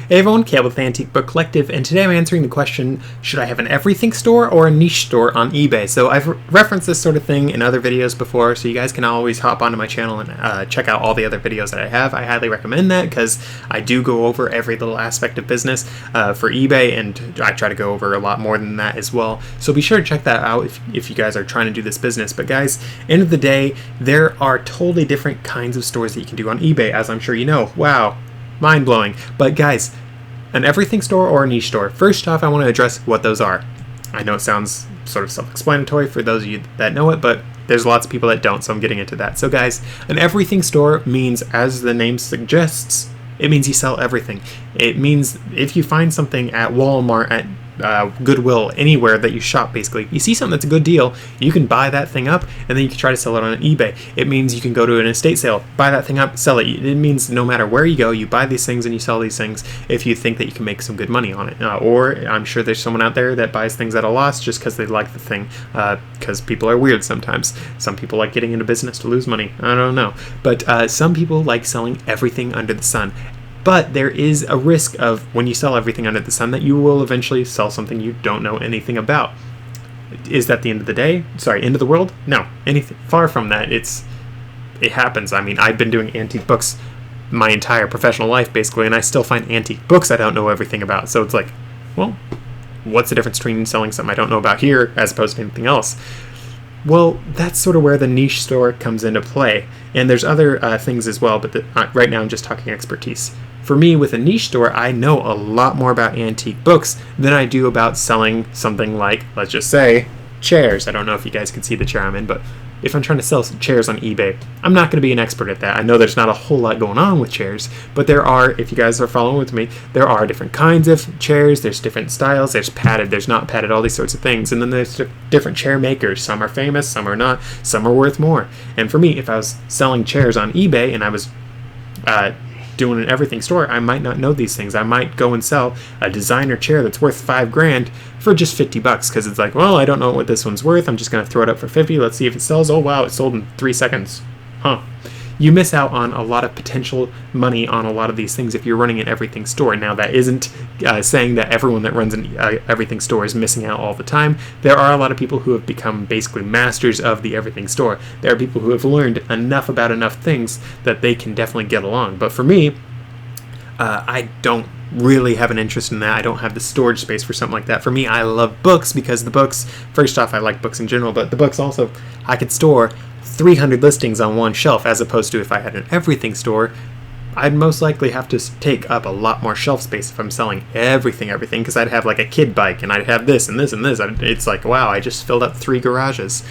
Hey everyone, Caleb with Antique Book Collective, and today I'm answering the question, should I have an everything store or a niche store on eBay? So I've referenced this sort of thing in other videos before, so you guys can always hop onto my channel and check out all the other videos that I have. I highly recommend that because I do go over every little aspect of business for eBay, and I try to go over a lot more than that as well. So be sure to check that out if you guys are trying to do this business. But guys, end of the day, there are totally different kinds of stores that you can do on eBay, as I'm sure you know. Wow. Mind-blowing. But guys, an everything store or a niche store? First off, I want to address what those are. I know it sounds sort of self-explanatory for those of you that know it, but there's lots of people that don't, so I'm getting into that. So guys, an everything store means, as the name suggests, it means you sell everything. It means if you find something at Walmart, at Goodwill, anywhere that you shop, basically, you see something that's a good deal, you can buy that thing up and then you can try to sell it on eBay. It means you can go to an estate sale, buy that thing up, sell it. It means no matter where you go, you buy these things and you sell these things if you think that you can make some good money on it. Or I'm sure there's someone out there that buys things at a loss just because they like the thing, because people are weird sometimes. Some people like getting into business to lose money. I don't know. But some people like selling everything under the sun. But there is a risk of, when you sell everything under the sun, that you will eventually sell something you don't know anything about. Is that the end of the day? Sorry, end of the world? No, anything far from that. It happens. I mean, I've been doing antique books my entire professional life, basically, and I still find antique books I don't know everything about. So it's like, well, what's the difference between selling something I don't know about here as opposed to anything else? Well, that's sort of where the niche store comes into play. And there's other things as well, but right now I'm just talking expertise. For me, with a niche store, I know a lot more about antique books than I do about selling something like, let's just say, chairs. I don't know if you guys can see the chair I'm in, but if I'm trying to sell some chairs on eBay, I'm not going to be an expert at that. I know there's not a whole lot going on with chairs, but there are, if you guys are following with me, there are different kinds of chairs, there's different styles, there's padded, there's not padded, all these sorts of things, and then there's different chair makers. Some are famous, some are not, some are worth more. And for me, if I was selling chairs on eBay and I was doing an everything store, I might not know these things. I might go and sell a designer chair that's worth $5,000 for just $50 because it's like, well, I don't know what this one's worth. I'm just going to throw it up for 50. Let's see if it sells. Oh, wow, it sold in 3 seconds. Huh. You miss out on a lot of potential money on a lot of these things if you're running an everything store. Now, that isn't saying that everyone that runs an everything store is missing out all the time. There are a lot of people who have become basically masters of the everything store. There are people who have learned enough about enough things that they can definitely get along. But for me, I don't really have an interest in that. I don't have the storage space for something like that. For me, I love books because the books, first off, I like books in general, but the books also, I could store 300 listings on one shelf, as opposed to if I had an everything store, I'd most likely have to take up a lot more shelf space if I'm selling everything, because I'd have like a kid bike and I'd have this and this and this. It's like, wow, I just filled up 3 garages.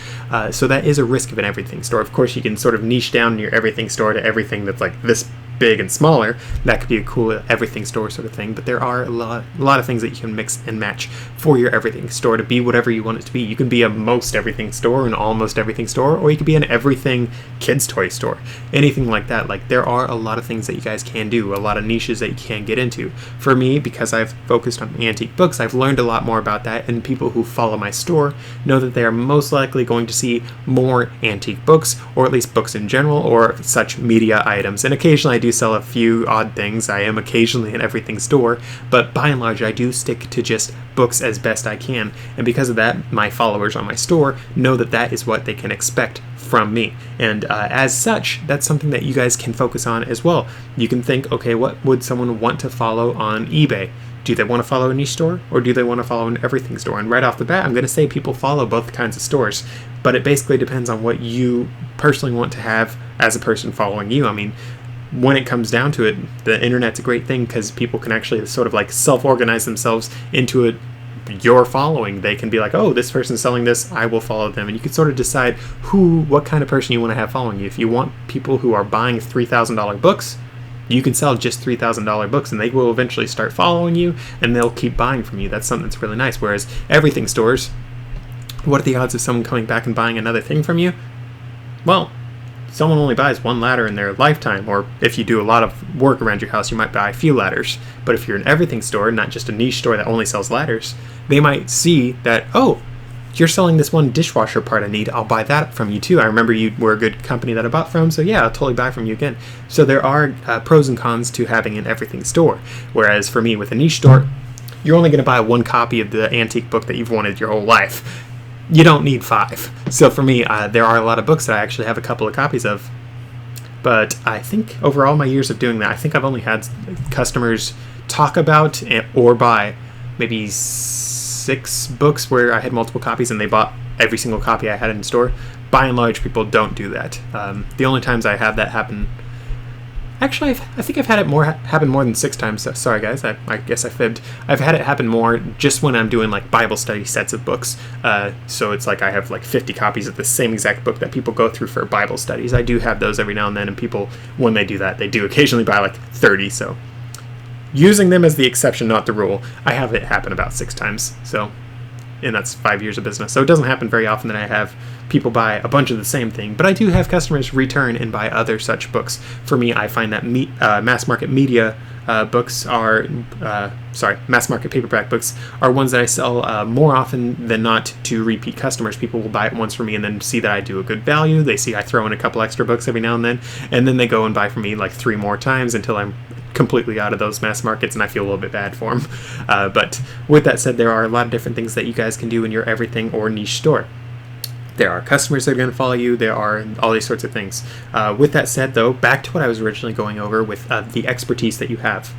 So that is a risk of an everything store. Of course, you can sort of niche down your everything store to everything that's like this big and smaller. That could be a cool everything store sort of thing, but there are a lot of things that you can mix and match for your everything store to be whatever you want it to be. You can be a most everything store, an almost everything store, or you could be an everything kids toy store, anything like that. Like, there are a lot of things that you guys can do, a lot of niches that you can get into. For me, because I've focused on antique books, I've learned a lot more about that, and people who follow my store know that they are most likely going to see more antique books, or at least books in general, or such media items. And occasionally I do sell a few odd things. I am occasionally an everything store, but by and large I do stick to just books as best I can, and because of that, my followers on my store know that that is what they can expect from me. And as such, that's something that you guys can focus on as well. You can think, okay, what would someone want to follow on eBay? Do they want to follow a niche store, or do they want to follow an everything store? And right off the bat, I'm going to say people follow both kinds of stores, but it basically depends on what you personally want to have as a person following you. I mean, when it comes down to it, the internet's a great thing because people can actually sort of like self-organize themselves into your following. They can be like, oh, this person's selling this, I will follow them. And you can sort of decide what kind of person you want to have following you. If you want people who are buying $3,000 books, you can sell just $3,000 books and they will eventually start following you and they'll keep buying from you. That's something that's really nice. Whereas everything stores, what are the odds of someone coming back and buying another thing from you? Well, someone only buys one ladder in their lifetime, or if you do a lot of work around your house, you might buy a few ladders. But if you're an everything store, not just a niche store that only sells ladders, they might see that, oh, you're selling this one dishwasher part I need, I'll buy that from you too. I remember you were a good company that I bought from, so yeah, I'll totally buy from you again. So there are pros and cons to having an everything store. Whereas for me, with a niche store, you're only going to buy one copy of the antique book that you've wanted your whole life. You don't need 5. So for me, there are a lot of books that I actually have a couple of copies of. But I think over all my years of doing that, I think I've only had customers talk about or buy maybe 6 books where I had multiple copies and they bought every single copy I had in store. By and large, people don't do that. The only times I have that happen... Actually, I think I've had it happen more than 6 times. So, sorry, guys. I guess I fibbed. I've had it happen more just when I'm doing like Bible study sets of books. So it's like I have like 50 copies of the same exact book that people go through for Bible studies. I do have those every now and then, and people, when they do that, they do occasionally buy like 30. So using them as the exception, not the rule. I have it happen about 6 times. So, and that's 5 years of business. So it doesn't happen very often that I have people buy a bunch of the same thing, but I do have customers return and buy other such books. For me, I find that mass market media books are, mass market paperback books are ones that I sell more often than not to repeat customers. People will buy it once from me and then see that I do a good value. They see I throw in a couple extra books every now and then they go and buy from me like 3 more times until I'm completely out of those mass markets, and I feel a little bit bad for them. But with that said, there are a lot of different things that you guys can do in your everything or niche store. There are customers that are going to follow you. There are all these sorts of things. With that said, though, back to what I was originally going over with the expertise that you have.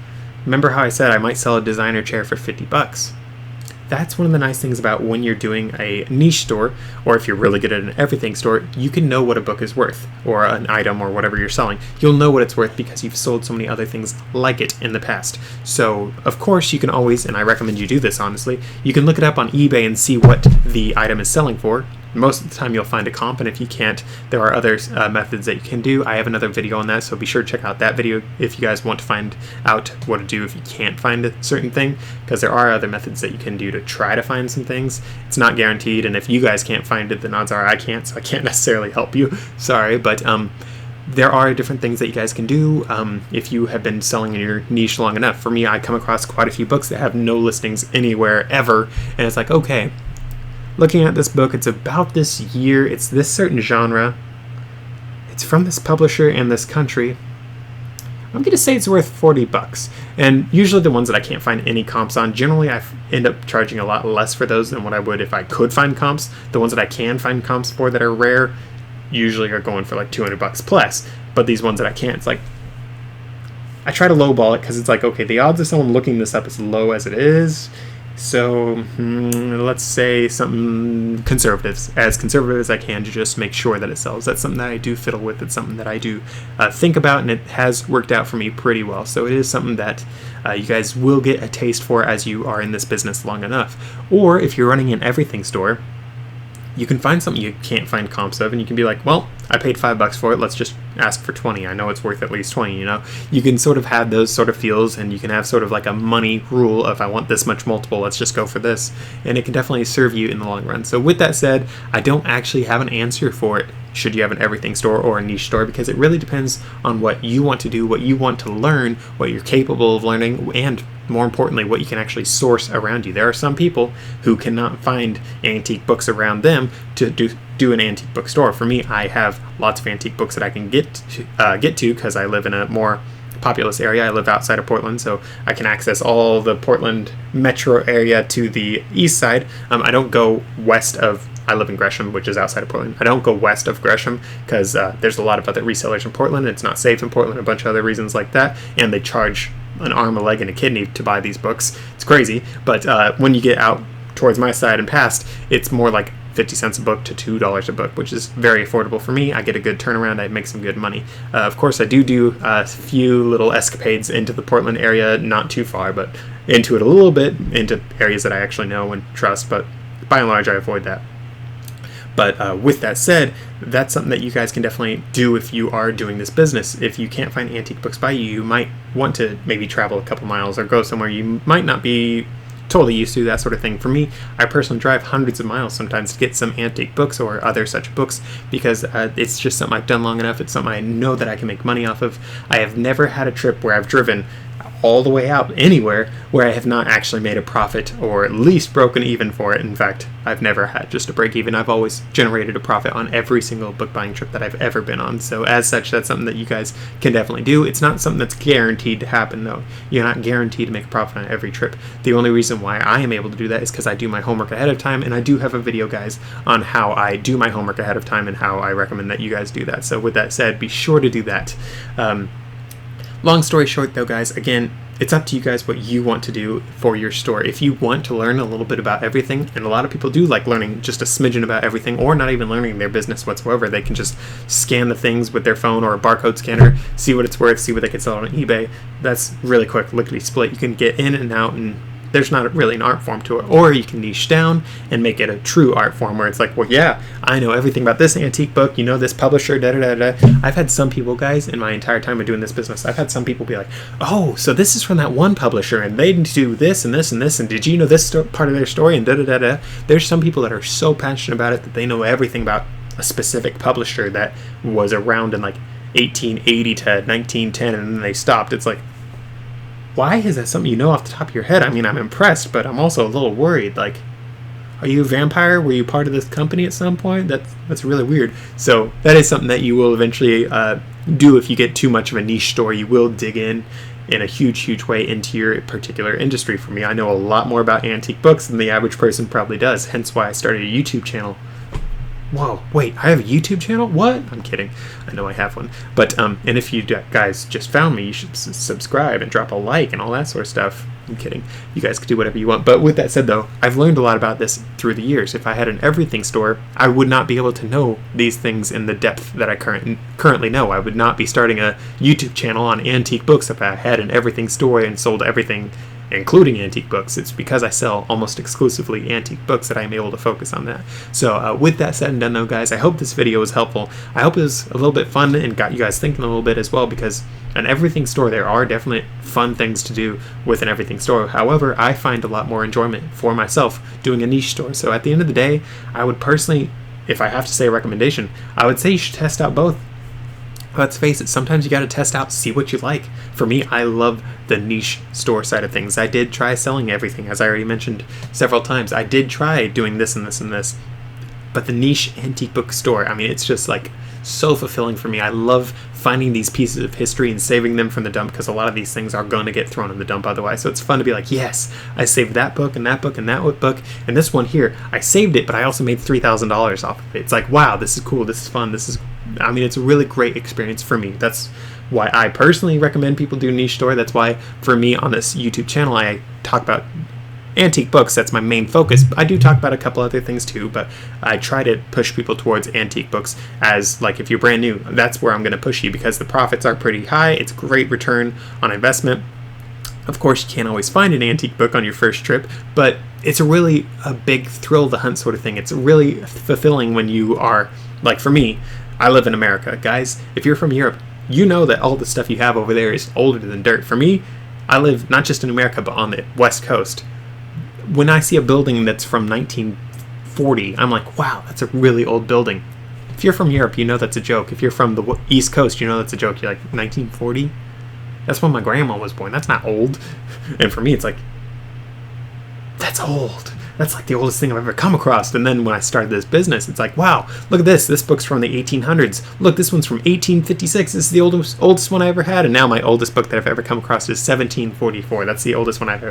Remember how I said I might sell a designer chair for $50? That's one of the nice things about when you're doing a niche store, or if you're really good at an everything store, you can know what a book is worth, or an item, or whatever you're selling. You'll know what it's worth because you've sold so many other things like it in the past. So, of course, you can always, and I recommend you do this honestly, you can look it up on eBay and see what the item is selling for. Most of the time you'll find a comp, and if you can't, there are other methods that you can do. I have another video on that, so be sure to check out that video if you guys want to find out what to do if you can't find a certain thing, because there are other methods that you can do to try to find some things. It's not guaranteed, and if you guys can't find it, then odds are I can't, so I can't necessarily help you. Sorry, but there are different things that you guys can do if you have been selling in your niche long enough. For me, I come across quite a few books that have no listings anywhere ever, and it's like, okay, looking at this book, it's about this year, it's this certain genre, it's from this publisher in this country. I'm going to say it's worth $40. And usually the ones that I can't find any comps on, generally I end up charging a lot less for those than what I would if I could find comps. The ones that I can find comps for that are rare usually are going for like $200 plus. But these ones that I can't, it's like, I try to lowball it because it's like, okay, the odds of someone looking this up is low as it is. So let's say something conservative as I can, to just make sure that it sells. That's something that I do fiddle with. It's something that I do think about, and it has worked out for me pretty well. So it is something that you guys will get a taste for as you are in this business long enough. Or if you're running an everything store, you can find something you can't find comps of, and you can be like, well, I paid $5 for it, let's just ask for 20. I know it's worth at least 20, you know? You can sort of have those sort of feels, and you can have sort of like a money rule of, I want this much multiple, let's just go for this. And it can definitely serve you in the long run. So with that said, I don't actually have an answer for it, should you have an everything store or a niche store, because it really depends on what you want to do, what you want to learn, what you're capable of learning, and more importantly, what you can actually source around you. There are some people who cannot find antique books around them to do an antique bookstore. For me, I have lots of antique books that I can get to because I live in a more populous area. I live outside of Portland, so I can access all the Portland metro area to the east side. I don't go west of, I live in Gresham, which is outside of Portland. I don't go west of Gresham because there's a lot of other resellers in Portland. It's not safe in Portland, a bunch of other reasons like that, and they charge an arm, a leg, and a kidney to buy these books. It's crazy, but when you get out towards my side and past, it's more like 50 cents a book to $2 a book, which is very affordable for me. I get a good turnaround. I make some good money. Of course, I do a few little escapades into the Portland area, not too far, but into it a little bit, into areas that I actually know and trust, but by and large, I avoid that. But with that said, that's something that you guys can definitely do if you are doing this business. If you can't find antique books by you, you might want to maybe travel a couple miles or go somewhere you might not be totally used to, that sort of thing. For me, I personally drive hundreds of miles sometimes to get some antique books or other such books because it's just something I've done long enough. It's something I know that I can make money off of. I have never had a trip where I've driven all the way out anywhere where I have not actually made a profit or at least broken even for it. In fact, I've never had just a break even. I've always generated a profit on every single book buying trip that I've ever been on. So as such, that's something that you guys can definitely do. It's not something that's guaranteed to happen though. You're not guaranteed to make a profit on every trip. The only reason why I am able to do that is because I do my homework ahead of time, and I do have a video, guys, on how I do my homework ahead of time and how I recommend that you guys do that. So with that said, be sure to do that. Long story short though, guys, again, it's up to you guys what you want to do for your store. If you want to learn a little bit about everything, and a lot of people do like learning just a smidgen about everything, or not even learning their business whatsoever, they can just scan the things with their phone or a barcode scanner, see what it's worth, see what they can sell on eBay. That's really quick, lickety split. You can get in and out, and there's not really an art form to it. Or you can niche down and make it a true art form where it's like, well, yeah, I know everything about this antique book, you know, this publisher, da da da da. I've had some people, guys, in my entire time of doing this business, I've had some people be like, oh, so this is from that one publisher, and they do this and this and this, and did you know this part of their story, and da da da da. There's some people that are so passionate about it that they know everything about a specific publisher that was around in like 1880 to 1910, and then they stopped. It's like, why is that something you know off the top of your head? I mean, I'm impressed, but I'm also a little worried. Like, are you a vampire? Were you part of this company at some point? That's really weird. So that is something that you will eventually do if you get too much of a niche store. You will dig in a huge way into your particular industry. For me, I know a lot more about antique books than the average person probably does, hence why I started a YouTube channel. Whoa, wait, I have a YouTube channel? What? I'm kidding. I know I have one. But, and if you guys just found me, you should subscribe and drop a like and all that sort of stuff. I'm kidding. You guys can do whatever you want. But with that said, though, I've learned a lot about this through the years. If I had an everything store, I would not be able to know these things in the depth that I currently know. I would not be starting a YouTube channel on antique books if I had an everything store and sold everything, including antique books. It's because I sell almost exclusively antique books that I'm able to focus on that. So with that said and done though, guys, I hope this video was helpful. I hope it was a little bit fun and got you guys thinking a little bit as well, because an everything store, there are definite fun things to do with an everything store. However, I find a lot more enjoyment for myself doing a niche store. So at the end of the day, I would personally, if I have to say a recommendation, I would say you should test out both. Let's face it, sometimes you got to test out, see what you like. For me, I love the niche store side of things. I did try selling everything, as I already mentioned several times. I did try doing this and this and this. But the niche antique book store, I mean, it's just like so fulfilling for me. I love finding these pieces of history and saving them from the dump, because a lot of these things are going to get thrown in the dump otherwise. So it's fun to be like, yes, I saved that book and that book and that book, and this one here, I saved it, but I also made $3,000 off of it. It's like, wow, this is cool, this is fun, I mean, it's a really great experience for me. That's why I personally recommend people do niche store. That's why for me on this YouTube channel, I talk about antique books. That's my main focus. I do talk about a couple other things too, but I try to push people towards antique books as, like, if you're brand new, that's where I'm going to push you, because the profits are pretty high. It's a great return on investment. Of course, you can't always find an antique book on your first trip, but it's really a big thrill of the hunt sort of thing. It's really fulfilling when you are, like for me, I live in America. Guys, if you're from Europe, you know that all the stuff you have over there is older than dirt. For me, I live not just in America, but on the West Coast. When I see a building that's from 1940, I'm like, wow, that's a really old building. If you're from Europe, you know that's a joke. If you're from the East Coast, you know that's a joke. You're like, 1940? That's when my grandma was born. That's not old. And for me, it's like, that's old. That's like the oldest thing I've ever come across. And then when I started this business, it's like, wow, look at this. This book's from the 1800s. Look, this one's from 1856. This is the oldest one I ever had. And now my oldest book that I've ever come across is 1744. That's the oldest one I've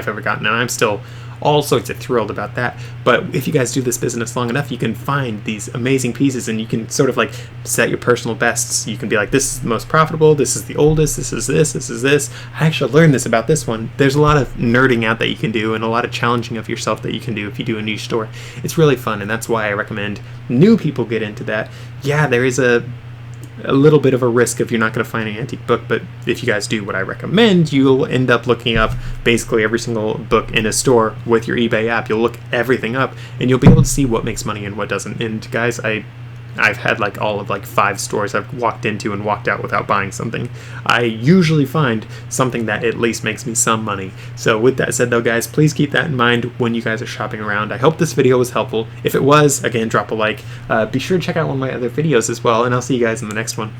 ever gotten. And I'm still all sorts of thrilled about that. But if you guys do this business long enough, you can find these amazing pieces, and you can sort of like set your personal bests. You can be like, this is the most profitable, this is the oldest, this is this, this is this. I actually learned this about this one. There's a lot of nerding out that you can do, and a lot of challenging of yourself that you can do if you do a niche store. It's really fun, and that's why I recommend new people get into that. Yeah, there is a little bit of a risk if you're not going to find an antique book, but if you guys do what I recommend, you'll end up looking up basically every single book in a store with your eBay app. You'll look everything up, and you'll be able to see what makes money and what doesn't. And guys, I've had like all of like 5 stores I've walked into and walked out without buying something. I usually find something that at least makes me some money. So with that said though, guys, please keep that in mind when you guys are shopping around. I hope this video was helpful. If it was, again, drop a like. Be sure to check out one of my other videos as well, and I'll see you guys in the next one.